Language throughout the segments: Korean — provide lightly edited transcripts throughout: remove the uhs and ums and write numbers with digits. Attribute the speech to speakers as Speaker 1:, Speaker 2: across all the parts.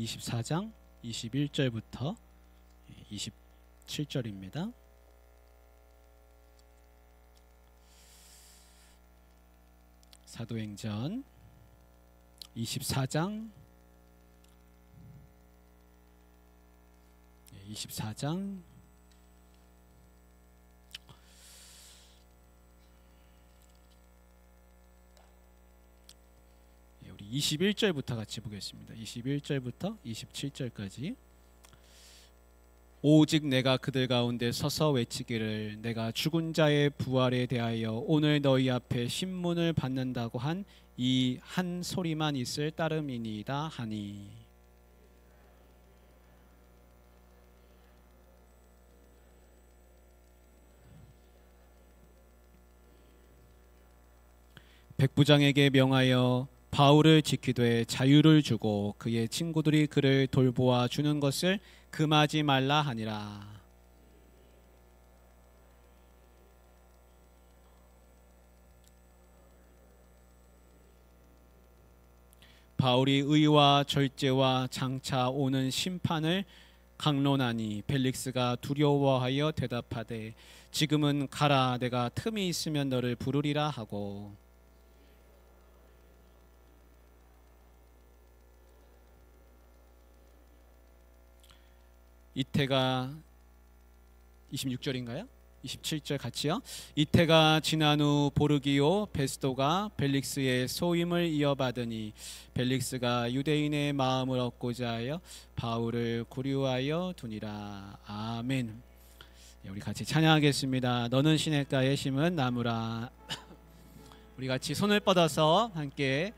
Speaker 1: 24장 21절부터 27절입니다. 사도행전 24장 우리 21절부터 같이 보겠습니다. 21절부터 27절까지. 오직 내가 그들 가운데 서서 외치기를 내가 죽은 자의 부활에 대하여 오늘 너희 앞에 신문을 받는다고 한 이 한 소리만 있을 따름이니이다 하니, 백부장에게 명하여 바울을 지키되 자유를 주고 그의 친구들이 그를 돌보아 주는 것을 금하지 말라 하니라. 바울이 의와 절제와 장차 오는 심판을 강론하니 벨릭스가 두려워하여 대답하되 지금은 가라, 내가 틈이 있으면 너를 부르리라 하고, 이태가 26절인가요? 27절 같이요. 이태가 지난 후 보르기오 베스도가 벨릭스의 소임을 이어받으니 벨릭스가 유대인의 마음을 얻고자 하여 바울을 구류하여 두니라. 아멘. 우리 같이 찬양하겠습니다. 너는 시냇가에 심은 나무라. 우리 같이 손을 뻗어서 함께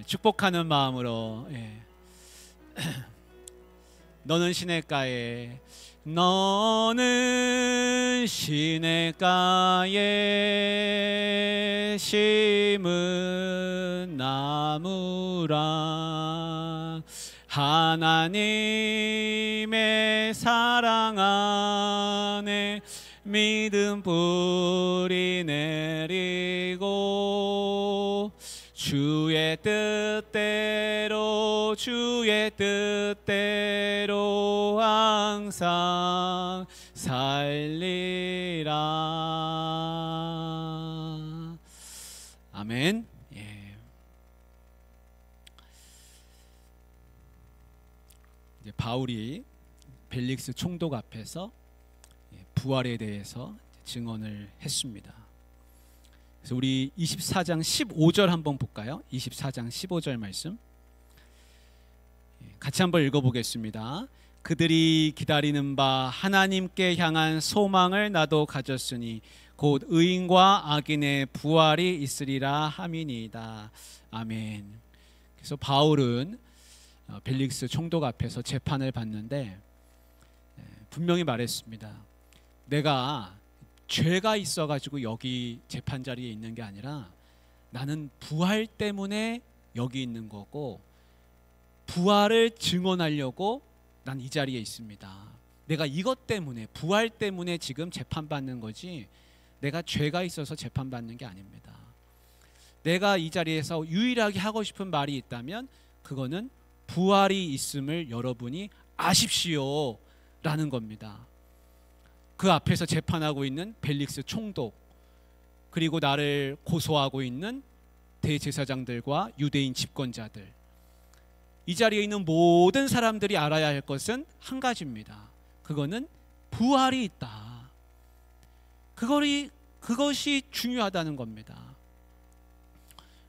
Speaker 1: 축복하는 마음으로, 너는 시냇가에, 너는 시냇가에 심은 나무라. 하나님의 사랑 안에 믿음 뿌리 내리고 주의 뜻대로 항상 살리라. 아멘. 이제 바울이 벨릭스 총독 앞에서 부활에 대해서 증언을 했습니다. 그래서 우리 24장 15절 한번 볼까요? 24장 15절 말씀 같이 한번 읽어보겠습니다. 그들이 기다리는 바 하나님께 향한 소망을 나도 가졌으니 곧 의인과 악인의 부활이 있으리라 함이니이다. 아멘. 그래서 바울은 벨릭스 총독 앞에서 재판을 받는데 분명히 말했습니다. 내가 죄가 있어가지고 여기 재판 자리에 있는 게 아니라 나는 부활 때문에 여기 있는 거고, 부활을 증언하려고 난 이 자리에 있습니다. 내가 이것 때문에, 부활 때문에 지금 재판받는 거지 내가 죄가 있어서 재판받는 게 아닙니다. 내가 이 자리에서 유일하게 하고 싶은 말이 있다면 그거는 부활이 있음을 여러분이 아십시오 라는 겁니다. 그 앞에서 재판하고 있는 벨릭스 총독, 그리고 나를 고소하고 있는 대제사장들과 유대인 집권자들, 이 자리에 있는 모든 사람들이 알아야 할 것은 한 가지입니다. 그거는 부활이 있다. 그것이 중요하다는 겁니다.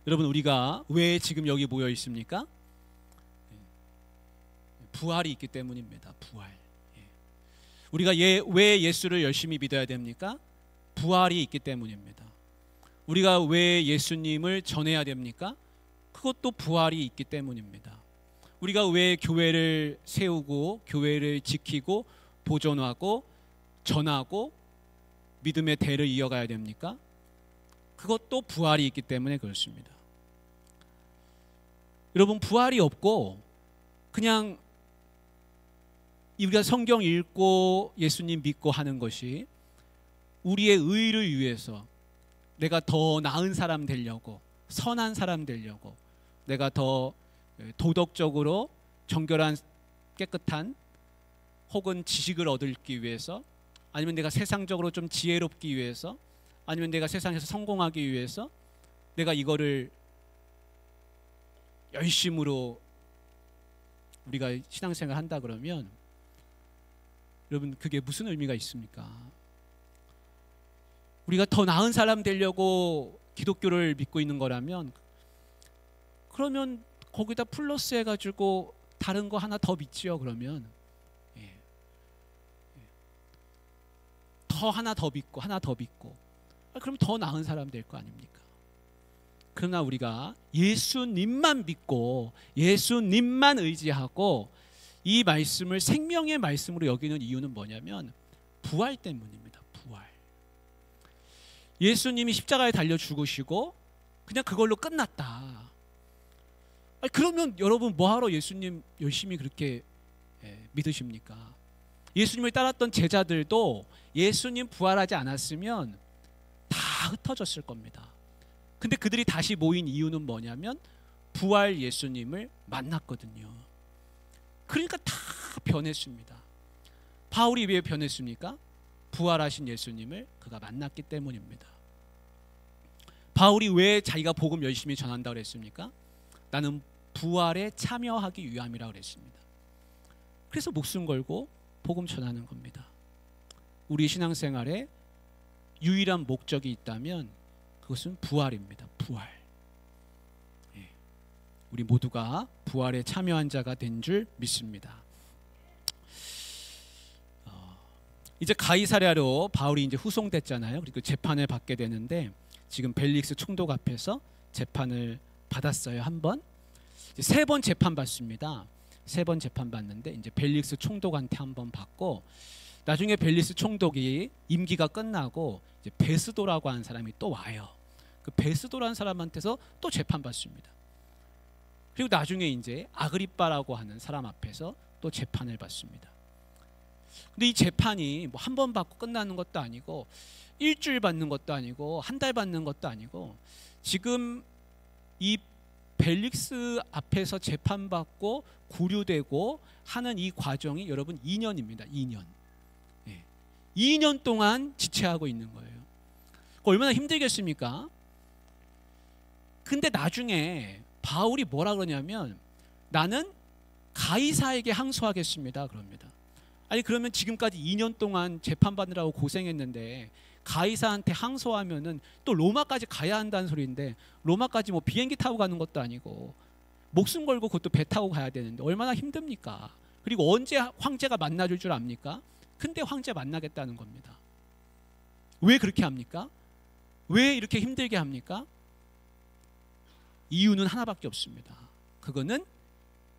Speaker 1: 여러분, 우리가 왜 지금 여기 모여 있습니까? 부활이 있기 때문입니다. 부활. 우리가 왜 예수를 열심히 믿어야 됩니까? 부활이 있기 때문입니다. 우리가 왜 예수님을 전해야 됩니까? 그것도 부활이 있기 때문입니다. 우리가 왜 교회를 세우고 교회를 지키고 보존하고 전하고 믿음의 대를 이어가야 됩니까? 그것도 부활이 있기 때문에 그렇습니다. 여러분, 부활이 없고 그냥 우리가 성경 읽고 예수님 믿고 하는 것이 우리의 의를 위해서, 내가 더 나은 사람 되려고, 선한 사람 되려고, 내가 더 도덕적으로 정결한 깨끗한 혹은 지식을 얻기 위해서, 아니면 내가 세상적으로 좀 지혜롭기 위해서, 아니면 내가 세상에서 성공하기 위해서 내가 이거를 열심으로 우리가 신앙생활 한다 그러면 여러분 그게 무슨 의미가 있습니까? 우리가 더 나은 사람 되려고 기독교를 믿고 있는 거라면 그러면 거기다 플러스 해가지고 다른 거 하나 더 믿지요. 그러면 더 하나 더 믿고 하나 더 믿고 그럼 더 나은 사람 될 거 아닙니까? 그러나 우리가 예수님만 믿고 예수님만 의지하고 이 말씀을 생명의 말씀으로 여기는 이유는 뭐냐면 부활 때문입니다. 부활. 예수님이 십자가에 달려 죽으시고 그냥 그걸로 끝났다. 그러면 여러분 뭐하러 예수님 열심히 그렇게 믿으십니까? 예수님을 따랐던 제자들도 예수님 부활하지 않았으면 다 흩어졌을 겁니다. 근데 그들이 다시 모인 이유는 뭐냐면 부활 예수님을 만났거든요. 그러니까 다 변했습니다. 바울이 왜 변했습니까? 부활하신 예수님을 그가 만났기 때문입니다. 바울이 왜 자기가 복음 열심히 전한다고 그랬습니까? 나는 부활에 참여하기 위함이라고 그랬습니다. 그래서 목숨 걸고 복음 전하는 겁니다. 우리 신앙생활에 유일한 목적이 있다면 그것은 부활입니다. 부활. 우리 모두가 부활에 참여한 자가 된 줄 믿습니다. 이제 가이사랴로 바울이 이제 후송됐잖아요. 그리고 재판을 받게 되는데 지금 벨릭스 총독 앞에서 재판을 받았어요. 한 번. 세 번 재판 받습니다. 세 번 재판 받는데 이제 벨릭스 총독한테 한 번 받고 나중에 벨릭스 총독이 임기가 끝나고 이제 베스도라고 하는 사람이 또 와요. 그 베스도라는 사람한테서 또 재판 받습니다. 그리고 나중에 이제 아그리빠라고 하는 사람 앞에서 또 재판을 받습니다. 근데 이 재판이 뭐 한 번 받고 끝나는 것도 아니고 일주일 받는 것도 아니고 한 달 받는 것도 아니고 지금 이 벨릭스 앞에서 재판받고 구류되고 하는 이 과정이 여러분 2년입니다. 2년. 2년 동안 지체하고 있는 거예요. 얼마나 힘들겠습니까? 근데 나중에 바울이 뭐라 그러냐면 나는 가이사에게 항소하겠습니다. 그럽니다. 아니 그러면 지금까지 2년 동안 재판받느라고 고생했는데 가이사한테 항소하면은 또 로마까지 가야 한다는 소리인데 로마까지 뭐 비행기 타고 가는 것도 아니고 목숨 걸고 그것도 배 타고 가야 되는데 얼마나 힘듭니까? 그리고 언제 황제가 만나줄 줄 압니까? 근데 황제 만나겠다는 겁니다. 왜 그렇게 합니까? 왜 이렇게 힘들게 합니까? 이유는 하나밖에 없습니다. 그거는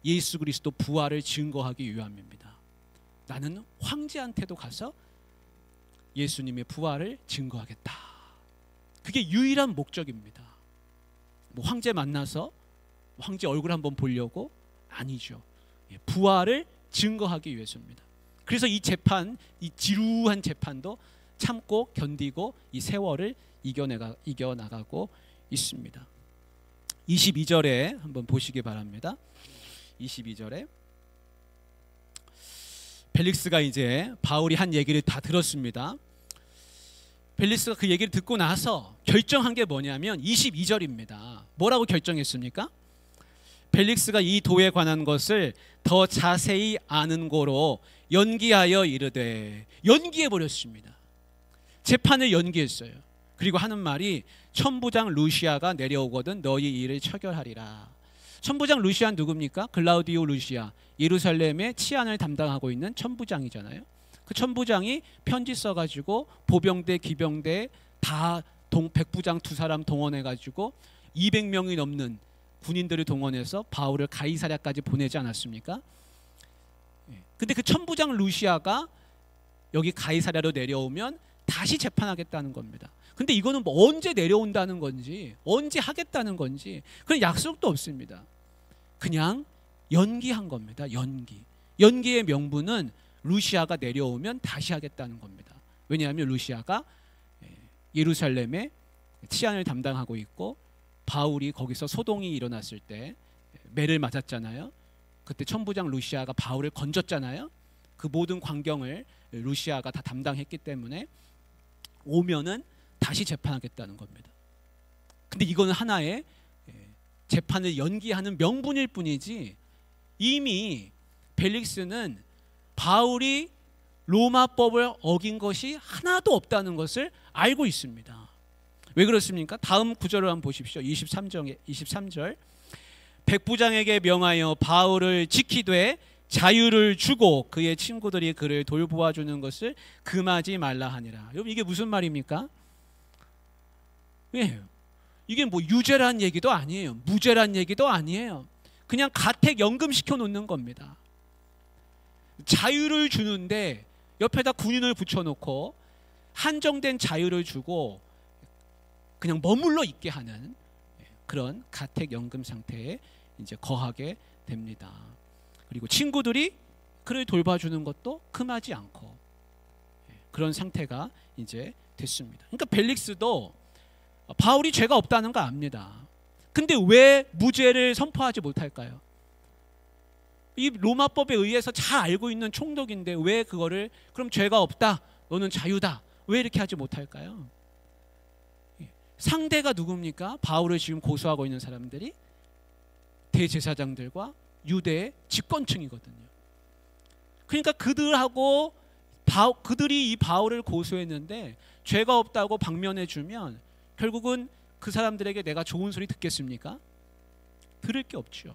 Speaker 1: 예수 그리스도 부활을 증거하기 위함입니다. 나는 황제한테도 가서 예수님의 부활을 증거하겠다. 그게 유일한 목적입니다. 뭐 황제 만나서 황제 얼굴 한번 보려고? 아니죠. 부활을 증거하기 위해서입니다. 그래서 이 재판, 이 지루한 재판도 참고 견디고 이 세월을 이겨나가고 있습니다. 22절에 한번 보시기 바랍니다. 22절에 벨릭스가 이제 바울이 한 얘기를 다 들었습니다. 벨릭스가 그 얘기를 듣고 나서 결정한 게 뭐냐면 22절입니다. 뭐라고 결정했습니까? 벨릭스가 이 도에 관한 것을 더 자세히 아는 고로 연기하여 이르되, 연기해 버렸습니다. 재판을 연기했어요. 그리고 하는 말이 천부장 루시아가 내려오거든 너희 일을 처결하리라. 천부장 루시아 누굽니까? 글라우디오 루시아, 예루살렘의 치안을 담당하고 있는 천부장이잖아요. 그 천부장이 편지 써가지고 보병대, 기병대 다 백부장 두 사람 동원해가지고 200명이 넘는 군인들을 동원해서 바울을 가이사랴까지 보내지 않았습니까? 근데 그 천부장 루시아가 여기 가이사랴로 내려오면 다시 재판하겠다는 겁니다. 근데 이거는 뭐 언제 내려온다는 건지 언제 하겠다는 건지 그런 약속도 없습니다. 그냥 연기한 겁니다. 연기의 명분은 루시아가 내려오면 다시 하겠다는 겁니다. 왜냐하면 루시아가 예루살렘에 치안을 담당하고 있고 바울이 거기서 소동이 일어났을 때 매를 맞았잖아요. 그때 천부장 루시아가 바울을 건졌잖아요. 그 모든 광경을 루시아가 다 담당했기 때문에 오면은 다시 재판하겠다는 겁니다. 근데 이거는 하나의 재판을 연기하는 명분일 뿐이지 이미 벨릭스는 바울이 로마법을 어긴 것이 하나도 없다는 것을 알고 있습니다. 왜 그렇습니까? 다음 구절을 한번 보십시오. 23절. 백부장에게 명하여 바울을 지키되 자유를 주고 그의 친구들이 그를 돌보아주는 것을 금하지 말라 하니라. 여러분 이게 무슨 말입니까? 예, 이게 뭐 유죄란 얘기도 아니에요. 무죄란 얘기도 아니에요. 그냥 가택 연금시켜 놓는 겁니다. 자유를 주는데 옆에다 군인을 붙여놓고 한정된 자유를 주고 그냥 머물러 있게 하는 그런 가택 연금 상태에 이제 거하게 됩니다. 그리고 친구들이 그를 돌봐주는 것도 금하지 않고 그런 상태가 이제 됐습니다. 그러니까 벨릭스도 바울이 죄가 없다는 거 압니다. 근데 왜 무죄를 선포하지 못할까요? 이 로마법에 의해서 잘 알고 있는 총독인데 왜 그거를 그럼 죄가 없다, 너는 자유다, 왜 이렇게 하지 못할까요? 상대가 누굽니까? 바울을 지금 고소하고 있는 사람들이 대제사장들과 유대의 집권층이거든요. 그러니까 그들이 이 바울을 고소했는데 죄가 없다고 방면해주면 결국은 그 사람들에게 내가 좋은 소리 듣겠습니까? 들을 게 없죠.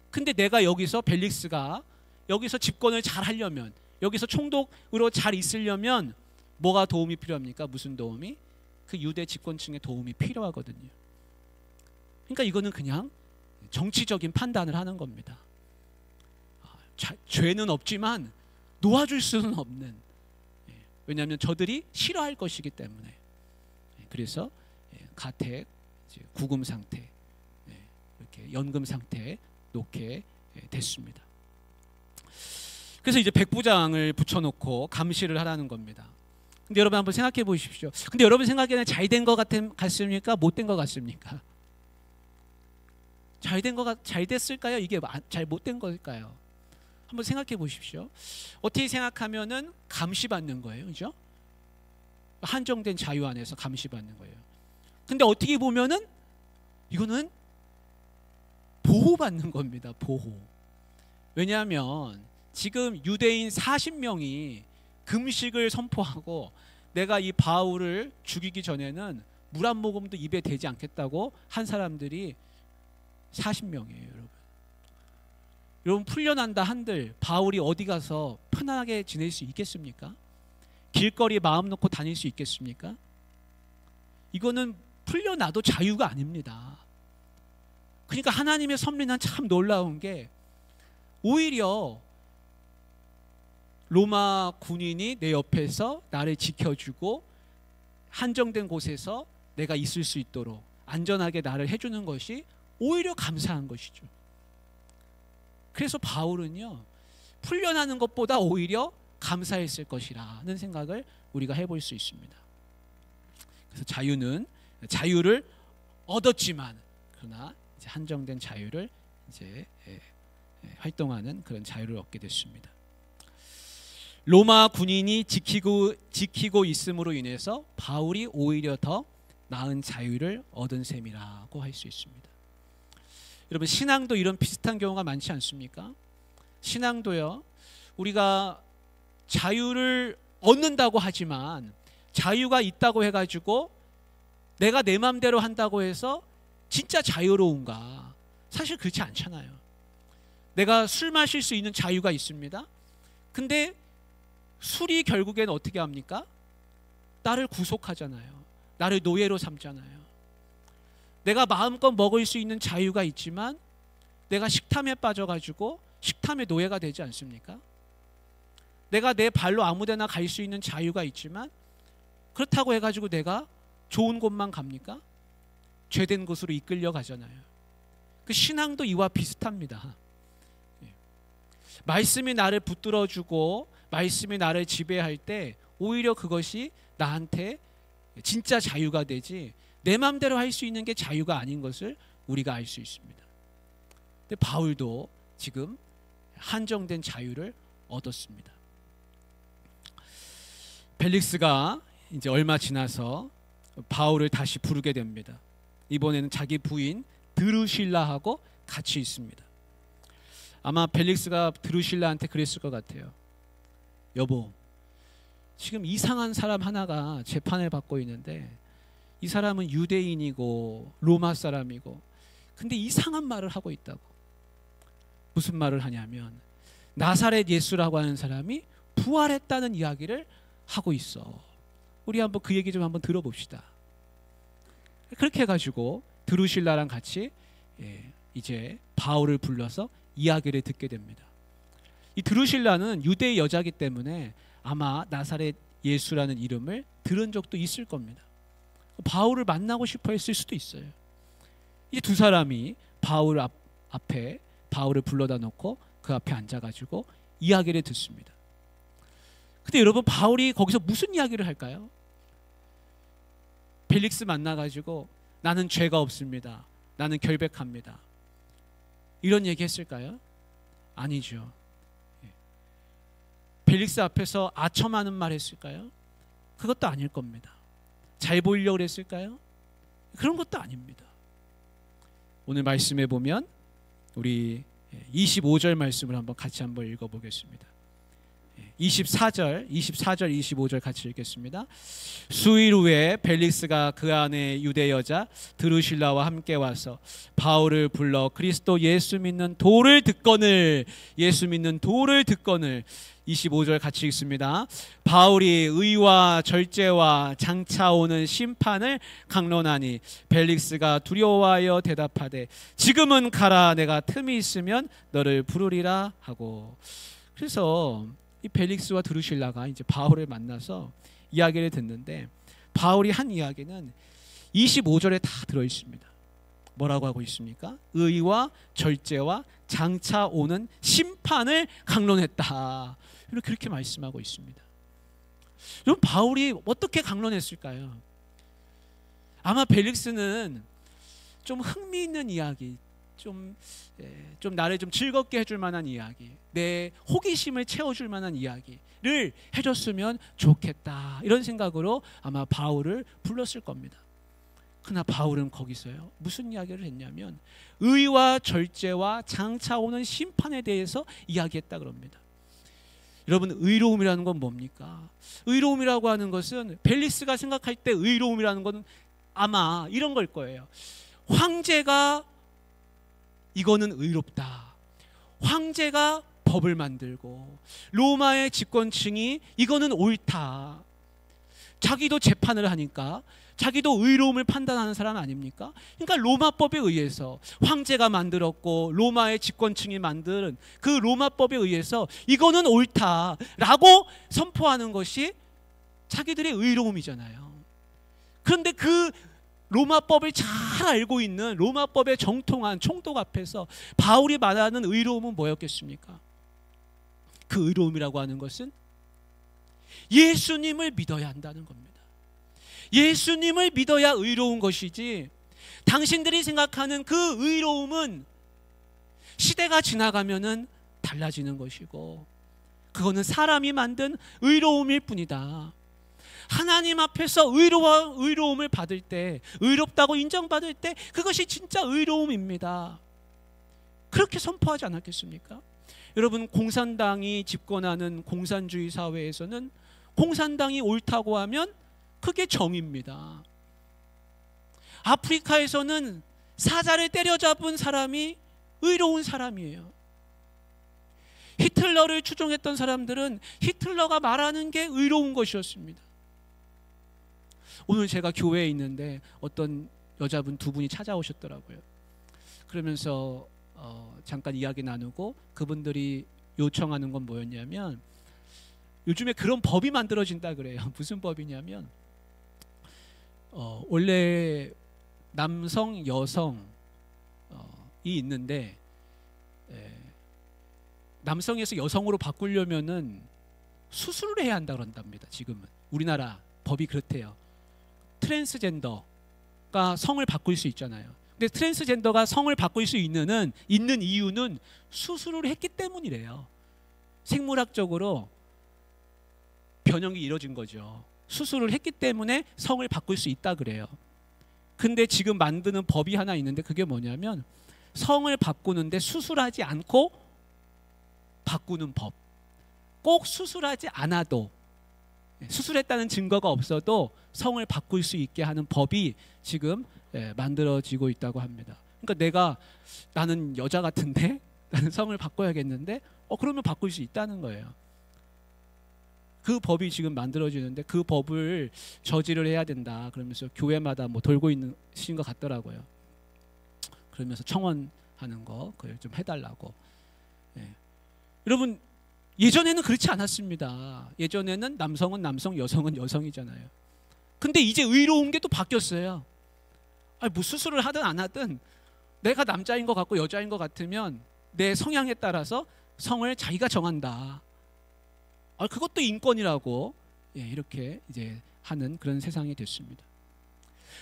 Speaker 1: 근데 내가 여기서 벨릭스가 여기서 집권을 잘 하려면, 여기서 총독으로 잘 있으려면 뭐가 도움이 필요합니까? 무슨 도움이? 그 유대 집권층의 도움이 필요하거든요. 그러니까 이거는 그냥 정치적인 판단을 하는 겁니다. 죄는 없지만 놓아줄 수는 없는, 왜냐하면 저들이 싫어할 것이기 때문에. 그래서 가택, 구금 상태, 이렇게 연금 상태에 놓게 됐습니다. 그래서 이제 백부장을 붙여놓고 감시를 하라는 겁니다. 근데 여러분 한번 생각해 보십시오. 근데 여러분 생각에는 잘 된 것 같습니까? 못 된 것 같습니까? 잘 됐을까요? 이게 잘 못 된 걸까요? 한번 생각해 보십시오. 어떻게 생각하면은 감시받는 거예요, 그죠? 한정된 자유 안에서 감시받는 거예요. 근데 어떻게 보면은 이거는 보호받는 겁니다. 보호. 왜냐하면 지금 유대인 40명이 금식을 선포하고 내가 이 바울을 죽이기 전에는 물 한 모금도 입에 대지 않겠다고 한 사람들이 40명이에요, 여러분. 여러분 풀려난다 한들 바울이 어디 가서 편하게 지낼 수 있겠습니까? 길거리 마음 놓고 다닐 수 있겠습니까? 이거는 풀려나도 자유가 아닙니다. 그러니까 하나님의 섭리는 참 놀라운 게 오히려 로마 군인이 내 옆에서 나를 지켜주고 한정된 곳에서 내가 있을 수 있도록 안전하게 나를 해주는 것이 오히려 감사한 것이죠. 그래서 바울은요, 풀려나는 것보다 오히려 감사했을 것이라는 생각을 우리가 해볼 수 있습니다. 그래서 자유를 얻었지만 그러나 이제 한정된 자유를 이제 활동하는 그런 자유를 얻게 됐습니다. 로마 군인이 지키고 있음으로 인해서 바울이 오히려 더 나은 자유를 얻은 셈이라고 할 수 있습니다. 여러분 신앙도 이런 비슷한 경우가 많지 않습니까? 신앙도요, 우리가 자유를 얻는다고 하지만 자유가 있다고 해가지고 내가 내 마음대로 한다고 해서 진짜 자유로운가? 사실 그렇지 않잖아요. 내가 술 마실 수 있는 자유가 있습니다. 근데 술이 결국엔 어떻게 합니까? 나를 구속하잖아요. 나를 노예로 삼잖아요. 내가 마음껏 먹을 수 있는 자유가 있지만 내가 식탐에 빠져가지고 식탐의 노예가 되지 않습니까? 내가 내 발로 아무데나 갈 수 있는 자유가 있지만 그렇다고 해가지고 내가 좋은 곳만 갑니까? 죄된 곳으로 이끌려 가잖아요. 그 신앙도 이와 비슷합니다. 말씀이 나를 붙들어주고 말씀이 나를 지배할 때 오히려 그것이 나한테 진짜 자유가 되지 내 마음대로 할 수 있는 게 자유가 아닌 것을 우리가 알 수 있습니다. 근데 바울도 지금 한정된 자유를 얻었습니다. 벨릭스가 이제 얼마 지나서 바울을 다시 부르게 됩니다. 이번에는 자기 부인 드루실라하고 같이 있습니다. 아마 벨릭스가 드루실라한테 그랬을 것 같아요. 여보, 지금 이상한 사람 하나가 재판을 받고 있는데 이 사람은 유대인이고 로마 사람이고 근데 이상한 말을 하고 있다고. 무슨 말을 하냐면 나사렛 예수라고 하는 사람이 부활했다는 이야기를 하고 있어. 우리 한번 그 얘기 좀 한번 들어봅시다. 그렇게 해가지고 드루실라랑 같이 이제 바울을 불러서 이야기를 듣게 됩니다. 이 드루실라는 유대의 여자이기 때문에 아마 나사렛 예수라는 이름을 들은 적도 있을 겁니다. 바울을 만나고 싶어 했을 수도 있어요. 이 두 사람이 바울 앞에 바울을 불러다 놓고 그 앞에 앉아가지고 이야기를 듣습니다. 근데 여러분, 바울이 거기서 무슨 이야기를 할까요? 벨릭스 만나가지고 나는 죄가 없습니다. 나는 결백합니다. 이런 얘기 했을까요? 아니죠. 벨릭스 앞에서 아첨하는 말 했을까요? 그것도 아닐 겁니다. 잘 보이려고 했을까요? 그런 것도 아닙니다. 오늘 말씀에 보면 우리 25절 말씀을 한번 같이 한번 읽어보겠습니다. 24절, 25절 같이 읽겠습니다. 수일 후에 벨릭스가 그 안에 유대 여자 드루실라와 함께 와서 바울을 불러 그리스도 예수 믿는 도를 듣거늘 25절 같이 읽습니다. 바울이 의와 절제와 장차 오는 심판을 강론하니 벨릭스가 두려워하여 대답하되 지금은 가라, 내가 틈이 있으면 너를 부르리라 하고. 그래서 이 벨릭스와 드루실라가 이제 바울을 만나서 이야기를 듣는데 바울이 한 이야기는 25절에 다 들어 있습니다. 뭐라고 하고 있습니까? 의와 절제와 장차 오는 심판을 강론했다. 그렇게 말씀하고 있습니다. 여러분, 바울이 어떻게 강론했을까요? 아마 벨릭스는 좀 흥미있는 이야기, 좀 나를 좀 즐겁게 해줄 만한 이야기, 내 호기심을 채워줄 만한 이야기를 해줬으면 좋겠다, 이런 생각으로 아마 바울을 불렀을 겁니다. 그러나 바울은 거기서요 무슨 이야기를 했냐면 의와 절제와 장차 오는 심판에 대해서 이야기했다 그럽니다. 여러분, 의로움이라는 건 뭡니까? 의로움이라고 하는 것은 벨릭스가 생각할 때 의로움이라는 건 아마 이런 걸 거예요. 황제가 이거는 의롭다. 황제가 법을 만들고 로마의 집권층이 이거는 옳다. 자기도 재판을 하니까 자기도 의로움을 판단하는 사람 아닙니까? 그러니까 로마법에 의해서 황제가 만들었고 로마의 집권층이 만든 그 로마법에 의해서 이거는 옳다라고 선포하는 것이 자기들의 의로움이잖아요. 그런데 그 로마법을 잘 알고 있는 로마법에 정통한 총독 앞에서 바울이 말하는 의로움은 뭐였겠습니까? 그 의로움이라고 하는 것은 예수님을 믿어야 한다는 겁니다. 예수님을 믿어야 의로운 것이지, 당신들이 생각하는 그 의로움은 시대가 지나가면은 달라지는 것이고 그거는 사람이 만든 의로움일 뿐이다. 하나님 앞에서 의로움을 받을 때, 의롭다고 인정받을 때 그것이 진짜 의로움입니다. 그렇게 선포하지 않았겠습니까? 여러분, 공산당이 집권하는 공산주의 사회에서는 공산당이 옳다고 하면 그게 정의입니다. 아프리카에서는 사자를 때려잡은 사람이 의로운 사람이에요. 히틀러를 추종했던 사람들은 히틀러가 말하는 게 의로운 것이었습니다. 오늘 제가 교회에 있는데 어떤 여자분 두 분이 찾아오셨더라고요. 그러면서 잠깐 이야기 나누고 그분들이 요청하는 건 뭐였냐면 요즘에 그런 법이 만들어진다 그래요. 무슨 법이냐면 원래 남성, 여성이 있는데 남성에서 여성으로 바꾸려면은 수술을 해야 한다 그런답니다. 지금은 우리나라 법이 그렇대요. 트랜스젠더가 성을 바꿀 수 있잖아요. 근데 트랜스젠더가 성을 바꿀 수 있는 이유는 수술을 했기 때문이래요. 생물학적으로 변형이 이루어진 거죠. 수술을 했기 때문에 성을 바꿀 수 있다 그래요. 근데 지금 만드는 법이 하나 있는데 그게 뭐냐면 성을 바꾸는데 수술하지 않고 바꾸는 법. 꼭 수술하지 않아도, 수술했다는 증거가 없어도 성을 바꿀 수 있게 하는 법이 지금 만들어지고 있다고 합니다. 그러니까 나는 여자 같은데 나는 성을 바꿔야겠는데 그러면 바꿀 수 있다는 거예요. 그 법이 지금 만들어지는데 그 법을 저지를 해야 된다 그러면서 교회마다 뭐 돌고 있는 시인 것 같더라고요. 그러면서 청원하는 거 그걸 좀 해달라고. 여러분, 예전에는 그렇지 않았습니다. 예전에는 남성은 남성, 여성은 여성이잖아요. 근데 이제 의로운 게 또 바뀌었어요. 뭐 수술을 하든 안 하든 내가 남자인 것 같고 여자인 것 같으면 내 성향에 따라서 성을 자기가 정한다. 그것도 인권이라고 이렇게 이제 하는 그런 세상이 됐습니다.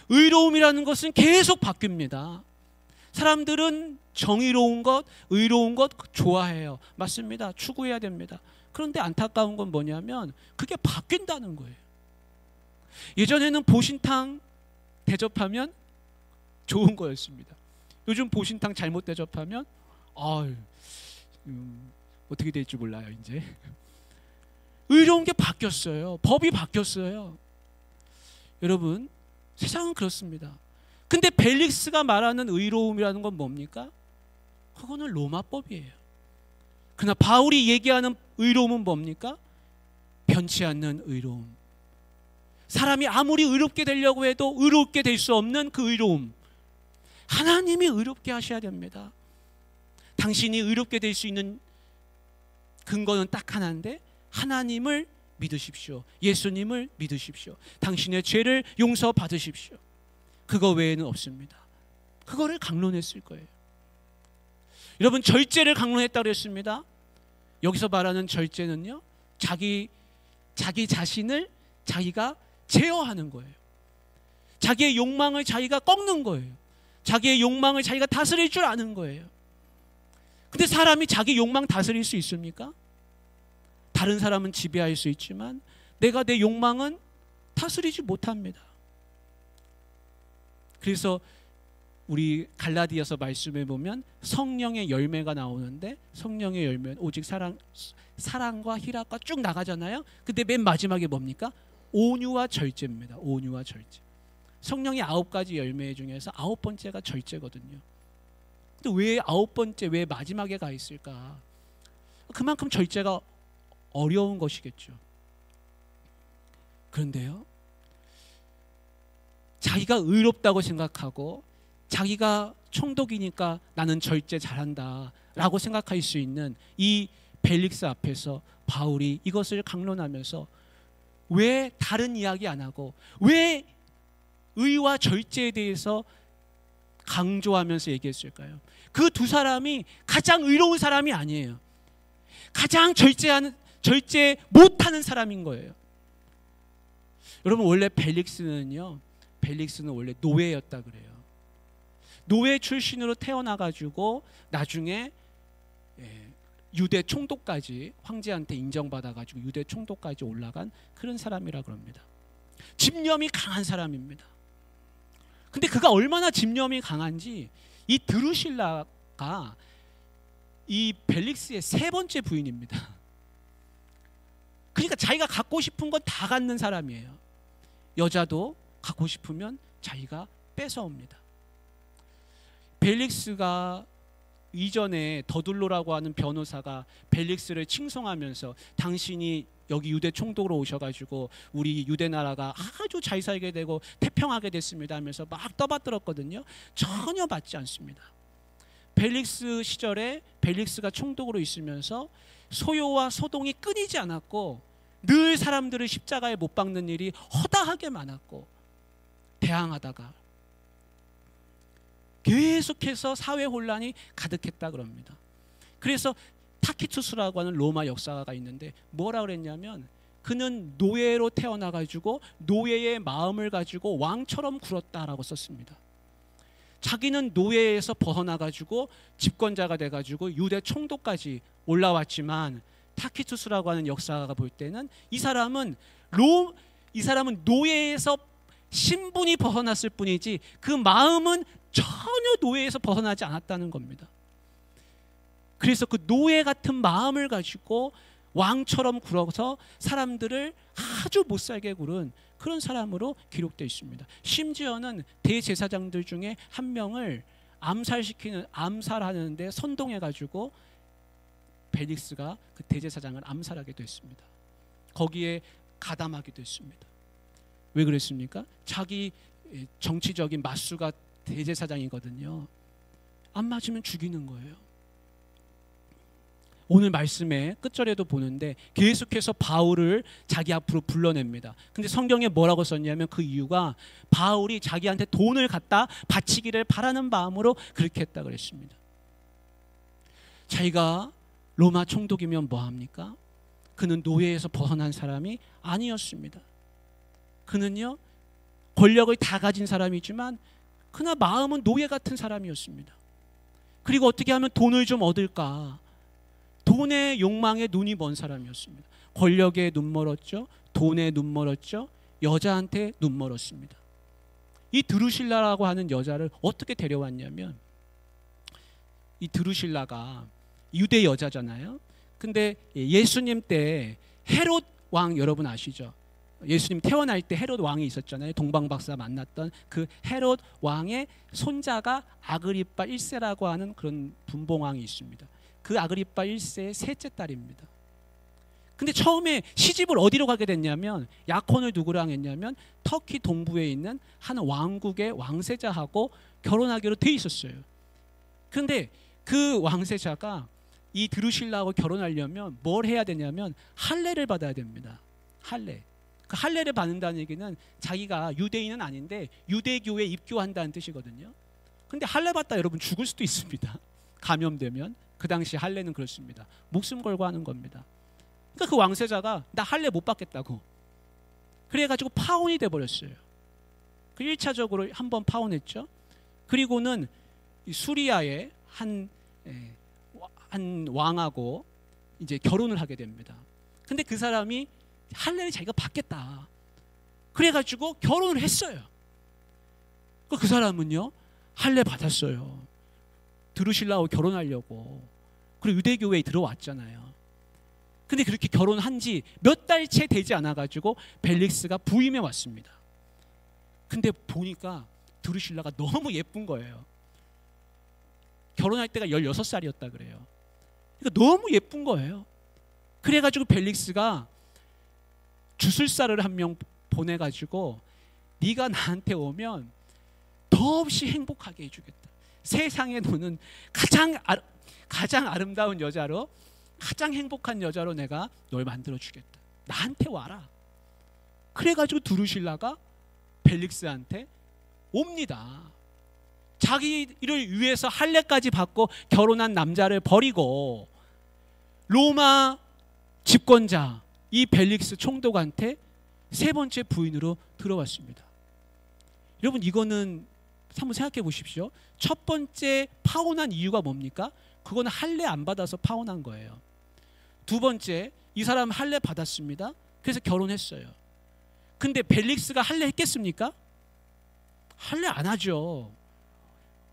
Speaker 1: 의로움이라는 것은 계속 바뀝니다. 사람들은 정의로운 것, 의로운 것 좋아해요. 맞습니다. 추구해야 됩니다. 그런데 안타까운 건 뭐냐면 그게 바뀐다는 거예요. 예전에는 보신탕 대접하면 좋은 거였습니다. 요즘 보신탕 잘못 대접하면 어떻게 될지 몰라요. 이제 의로운 게 바뀌었어요. 법이 바뀌었어요. 여러분, 세상은 그렇습니다. 근데 벨릭스가 말하는 의로움이라는 건 뭡니까? 그거는 로마법이에요. 그러나 바울이 얘기하는 의로움은 뭡니까? 변치 않는 의로움. 사람이 아무리 의롭게 되려고 해도 의롭게 될 수 없는 그 의로움. 하나님이 의롭게 하셔야 됩니다. 당신이 의롭게 될 수 있는 근거는 딱 하나인데 하나님을 믿으십시오. 예수님을 믿으십시오. 당신의 죄를 용서받으십시오. 그거 외에는 없습니다. 그거를 강론했을 거예요. 여러분, 절제를 강론했다고 그랬습니다. 여기서 말하는 절제는요, 자기 자신을 자기가 제어하는 거예요. 자기의 욕망을 자기가 꺾는 거예요. 자기의 욕망을 자기가 다스릴 줄 아는 거예요. 근데 사람이 자기 욕망 다스릴 수 있습니까? 다른 사람은 지배할 수 있지만 내가 내 욕망은 다스리지 못합니다. 그래서 우리 갈라디아서 말씀에 보면 성령의 열매가 나오는데 성령의 열매는 오직 사랑과 희락과 쭉 나가잖아요. 근데 맨 마지막에 뭡니까? 온유와 절제입니다. 온유와 절제. 성령의 9가지 열매 중에서 9번째가 절제거든요. 근데 왜 9번째, 왜 마지막에 가 있을까? 그만큼 절제가 어려운 것이겠죠. 그런데요, 자기가 의롭다고 생각하고 자기가 총독이니까 나는 절제 잘한다 라고 생각할 수 있는 이 벨릭스 앞에서 바울이 이것을 강론하면서 왜 다른 이야기 안 하고 왜 의와 절제에 대해서 강조하면서 얘기했을까요? 그 두 사람이 가장 의로운 사람이 아니에요. 가장 절제 못하는 사람인 거예요. 여러분, 원래 벨릭스는 원래 노예였다 그래요. 노예 출신으로 태어나가지고 나중에 유대 총독까지, 황제한테 인정받아가지고 유대 총독까지 올라간 그런 사람이라 그럽니다. 집념이 강한 사람입니다. 근데 그가 얼마나 집념이 강한지 이 드루실라가 이 벨릭스의 3번째 부인입니다. 그러니까 자기가 갖고 싶은 건 다 갖는 사람이에요. 여자도 갖고 싶으면 자기가 뺏어옵니다. 벨릭스가 이전에 더둘로라고 하는 변호사가 벨릭스를 칭송하면서 당신이 여기 유대 총독으로 오셔가지고 우리 유대 나라가 아주 잘 살게 되고 태평하게 됐습니다 하면서 막 떠받들었거든요. 전혀 맞지 않습니다. 벨릭스 시절에 벨릭스가 총독으로 있으면서 소요와 소동이 끊이지 않았고 늘 사람들을 십자가에 못 박는 일이 허다하게 많았고 대항하다가 계속해서 사회 혼란이 가득했다 그럽니다. 그래서 타키투스라고 하는 로마 역사가가 있는데 뭐라 그랬냐면 그는 노예로 태어나가지고 노예의 마음을 가지고 왕처럼 굴었다라고 썼습니다. 자기는 노예에서 벗어나가지고 집권자가 돼가지고 유대 총독까지 올라왔지만 타키투스라고 하는 역사가 볼 때는 이 사람은 노예에서 신분이 벗어났을 뿐이지 그 마음은 전혀 노예에서 벗어나지 않았다는 겁니다. 그래서 그 노예 같은 마음을 가지고 왕처럼 굴어서 사람들을 아주 못살게 구른 그런 사람으로 기록되어 있습니다. 심지어는 대제사장들 중에 한 명을 암살하는데 선동해가지고 벨릭스가 그 대제사장을 암살하기도 했습니다. 거기에 가담하기도 했습니다. 왜 그랬습니까? 자기 정치적인 맞수가 대제사장이거든요. 안 맞으면 죽이는 거예요. 오늘 말씀의 끝절에도 보는데 계속해서 바울을 자기 앞으로 불러냅니다. 근데 성경에 뭐라고 썼냐면 그 이유가 바울이 자기한테 돈을 갖다 바치기를 바라는 마음으로 그렇게 했다 그랬습니다. 자기가 로마 총독이면 뭐합니까? 그는 노예에서 벗어난 사람이 아니었습니다. 그는요 권력을 다 가진 사람이지만 그러나 마음은 노예 같은 사람이었습니다. 그리고 어떻게 하면 돈을 좀 얻을까? 돈의 욕망에 눈이 먼 사람이었습니다. 권력에 눈 멀었죠. 돈에 눈 멀었죠. 여자한테 눈 멀었습니다. 이 드루실라라고 하는 여자를 어떻게 데려왔냐면 이 드루실라가 유대 여자잖아요. 근데 예수님 때 헤롯 왕 여러분 아시죠? 예수님 태어날 때 헤롯 왕이 있었잖아요. 동방박사 만났던 그 헤롯 왕의 손자가 아그리빠 1세라고 하는 그런 분봉왕이 있습니다. 그 아그리빠 1세의 셋째 딸입니다. 근데 처음에 시집을 어디로 가게 됐냐면 야콘을 누구랑 했냐면 터키 동부에 있는 한 왕국의 왕세자하고 결혼하기로 돼 있었어요. 근데 그 왕세자가 이 드루실라하고 결혼하려면 뭘 해야 되냐면 할례를 받아야 됩니다. 할례. 그 할례를 받는다는 얘기는 자기가 유대인은 아닌데 유대교에 입교한다는 뜻이거든요. 근데 할례 받다 여러분 죽을 수도 있습니다. 감염되면. 그 당시 할례는 그렇습니다. 목숨 걸고 하는 겁니다. 그러니까 그 왕세자가 나 할례 못 받겠다고 그래가지고 파혼이 돼버렸어요. 그 1차적으로 한번 파혼했죠. 그리고는 수리아의 한 왕하고 이제 결혼을 하게 됩니다. 근데 그 사람이 할례를 자기가 받겠다 그래가지고 결혼을 했어요. 그 사람은요 할례 받았어요. 드루실라하고 결혼하려고. 그리고 유대교회에 들어왔잖아요. 근데 그렇게 결혼한 지 몇 달째 되지 않아가지고 벨릭스가 부임해 왔습니다. 근데 보니까 드루실라가 너무 예쁜 거예요. 결혼할 때가 16살이었다 그래요. 그러니까 너무 예쁜 거예요. 그래가지고 벨릭스가 주술사를 한 명 보내가지고 네가 나한테 오면 더없이 행복하게 해주겠다. 세상에 노는 가장 아름다운 여자로 가장 행복한 여자로 내가 널 만들어주겠다. 나한테 와라. 그래가지고 드루실라가 벨릭스한테 옵니다. 자기를 위해서 할례까지 받고 결혼한 남자를 버리고 로마 집권자 이 벨릭스 총독한테 세 번째 부인으로 들어왔습니다. 여러분 이거는 한번 생각해 보십시오. 첫 번째 파혼한 이유가 뭡니까? 그거는 할례 안 받아서 파혼한 거예요. 두 번째 이 사람 할례 받았습니다. 그래서 결혼했어요. 근데 벨릭스가 할례 했겠습니까? 할례 안 하죠.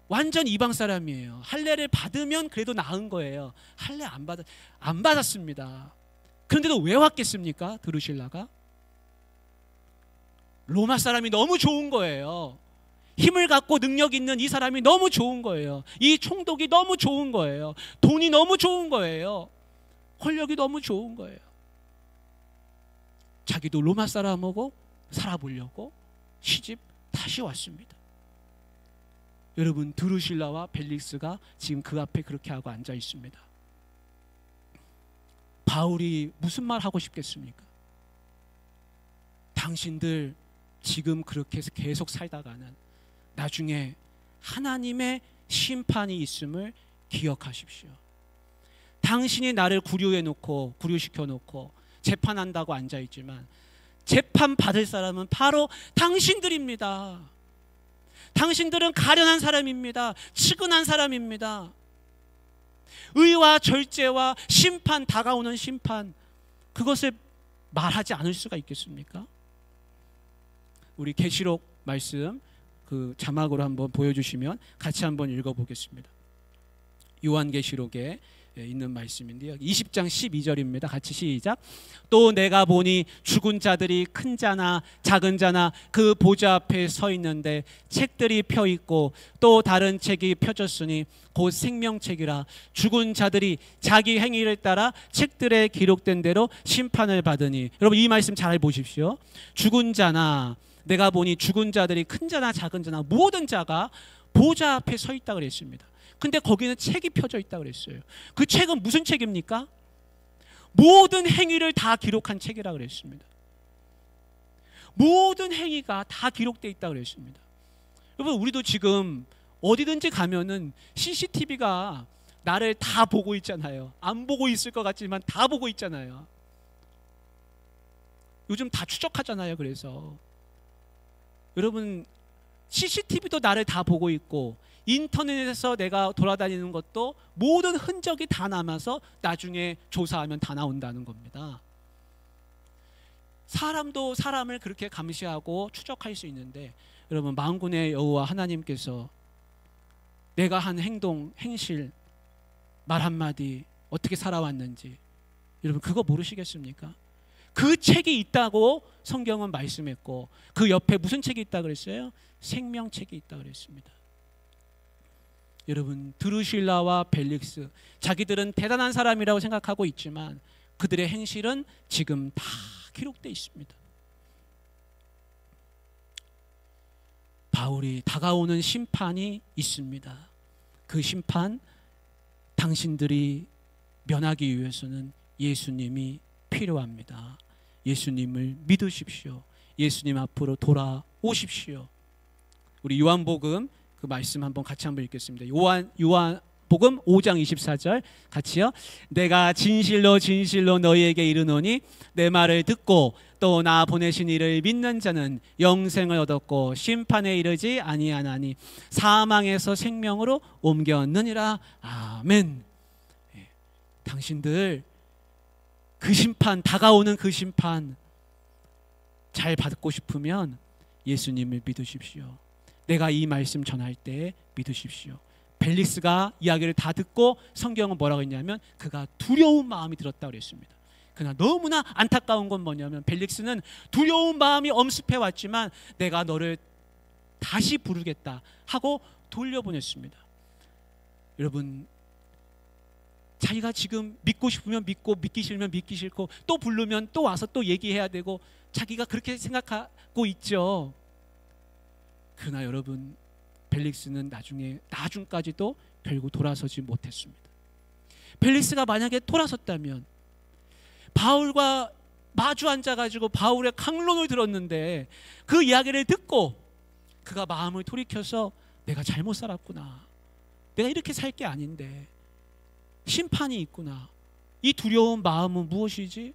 Speaker 1: 완전 이방 사람이에요. 할례를 받으면 그래도 나은 거예요. 할례 안 받았습니다. 그런데도 왜 왔겠습니까? 드루실라가 로마 사람이 너무 좋은 거예요. 힘을 갖고 능력 있는 이 사람이 너무 좋은 거예요. 이 총독이 너무 좋은 거예요. 돈이 너무 좋은 거예요. 권력이 너무 좋은 거예요. 자기도 로마 사람하고 살아보려고 시집 다시 왔습니다. 여러분 드루실라와 벨릭스가 지금 그 앞에 그렇게 하고 앉아 있습니다. 바울이 무슨 말 하고 싶겠습니까? 당신들 지금 그렇게 해서 계속 살다가는 나중에 하나님의 심판이 있음을 기억하십시오. 당신이 나를 구류시켜 놓고 재판한다고 앉아 있지만 재판 받을 사람은 바로 당신들입니다. 당신들은 가련한 사람입니다. 측은한 사람입니다. 의와 절제와 심판, 다가오는 심판, 그것을 말하지 않을 수가 있겠습니까? 우리 계시록 말씀 그 자막으로 한번 보여주시면 같이 한번 읽어보겠습니다. 요한계시록에 있는 말씀인데요, 20장 12절입니다. 같이 시작. 또 내가 보니 죽은 자들이 큰 자나 작은 자나 그 보좌 앞에 서 있는데 책들이 펴 있고 또 다른 책이 펴졌으니 곧 생명책이라. 죽은 자들이 자기 행위를 따라 책들에 기록된 대로 심판을 받으니. 여러분 이 말씀 잘 보십시오. 죽은 자나, 내가 보니 죽은 자들이 큰 자나 작은 자나 모든 자가 보좌 앞에 서 있다 그랬습니다. 근데 거기는 책이 펴져 있다 그랬어요. 그 책은 무슨 책입니까? 모든 행위를 다 기록한 책이라 그랬습니다. 모든 행위가 다 기록되어 있다 그랬습니다. 여러분 우리도 지금 어디든지 가면은 CCTV가 나를 다 보고 있잖아요. 안 보고 있을 것 같지만 다 보고 있잖아요. 요즘 다 추적하잖아요. 그래서 여러분 CCTV도 나를 다 보고 있고 인터넷에서 내가 돌아다니는 것도 모든 흔적이 다 남아서 나중에 조사하면 다 나온다는 겁니다. 사람도 사람을 그렇게 감시하고 추적할 수 있는데, 여러분 만군의 여호와 하나님께서 내가 한 행동, 행실, 말 한마디 어떻게 살아왔는지 여러분 그거 모르시겠습니까? 그 책이 있다고 성경은 말씀했고 그 옆에 무슨 책이 있다고 그랬어요? 생명책이 있다고 그랬습니다. 여러분 드루실라와 벨릭스, 자기들은 대단한 사람이라고 생각하고 있지만 그들의 행실은 지금 다 기록되어 있습니다. 바울이 다가오는 심판이 있습니다. 그 심판, 당신들이 면하기 위해서는 예수님이 필요합니다. 예수님을 믿으십시오. 예수님 앞으로 돌아오십시오. 우리 요한복음 그 말씀 한번 같이 한번 읽겠습니다. 요한복음 5장 24절 같이요. 내가 진실로 진실로 너희에게 이르노니 내 말을 듣고 또 나 보내신 이를 믿는 자는 영생을 얻었고 심판에 이르지 아니하나니 사망에서 생명으로 옮겼느니라. 아멘. 당신들 그 심판, 다가오는 그 심판 잘 받고 싶으면 예수님을 믿으십시오. 내가 이 말씀 전할 때 믿으십시오. 벨릭스가 이야기를 다 듣고 성경은 뭐라고 했냐면 그가 두려운 마음이 들었다고 그랬습니다. 그러나 너무나 안타까운 건 뭐냐면 벨릭스는 두려운 마음이 엄습해 왔지만 내가 너를 다시 부르겠다 하고 돌려보냈습니다. 여러분 자기가 지금 믿고 싶으면 믿고 믿기 싫으면 믿기 싫고 또 부르면 또 와서 또 얘기해야 되고 자기가 그렇게 생각하고 있죠. 그러나 여러분 벨릭스는 나중까지도 결국 돌아서지 못했습니다. 벨릭스가 만약에 돌아섰다면 바울과 마주 앉아가지고 바울의 강론을 들었는데 그 이야기를 듣고 그가 마음을 돌이켜서 내가 잘못 살았구나, 내가 이렇게 살 게 아닌데 심판이 있구나, 이 두려운 마음은 무엇이지?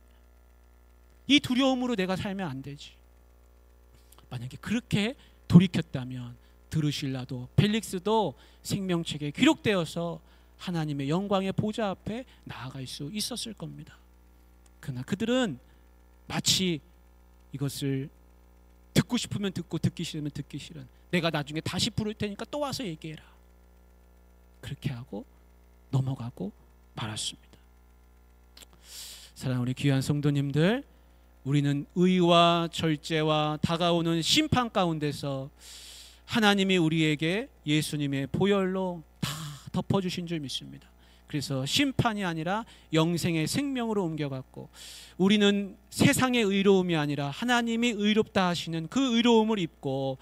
Speaker 1: 이 두려움으로 내가 살면 안 되지. 만약에 그렇게 돌이켰다면 드루실라도 벨릭스도 생명책에 기록되어서 하나님의 영광의 보좌 앞에 나아갈 수 있었을 겁니다. 그러나 그들은 마치 이것을 듣고 싶으면 듣고 듣기 싫으면 듣기 싫은, 내가 나중에 다시 부를 테니까 또 와서 얘기해라, 그렇게 하고 넘어가고 말았습니다. 사랑하는 우리 귀한 성도님들, 우리는 의와 절제와 다가오는 심판 가운데서 하나님이 우리에게 예수님의 보혈로 다 덮어주신 줄 믿습니다. 그래서 심판이 아니라 영생의 생명으로 옮겨갔고 우리는 세상의 의로움이 아니라 하나님이 의롭다 하시는 그 의로움을 입고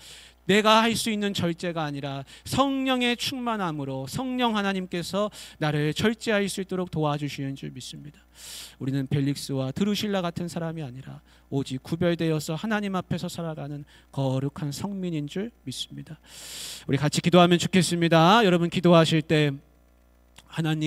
Speaker 1: 내가 할 수 있는 절제가 아니라 성령의 충만함으로 성령 하나님께서 나를 절제할 수 있도록 도와주시는 줄 믿습니다. 우리는 벨릭스와 드루실라 같은 사람이 아니라 오직 구별되어서 하나님 앞에서 살아가는 거룩한 성민인 줄 믿습니다. 우리 같이 기도하면 좋겠습니다. 여러분 기도하실 때 하나님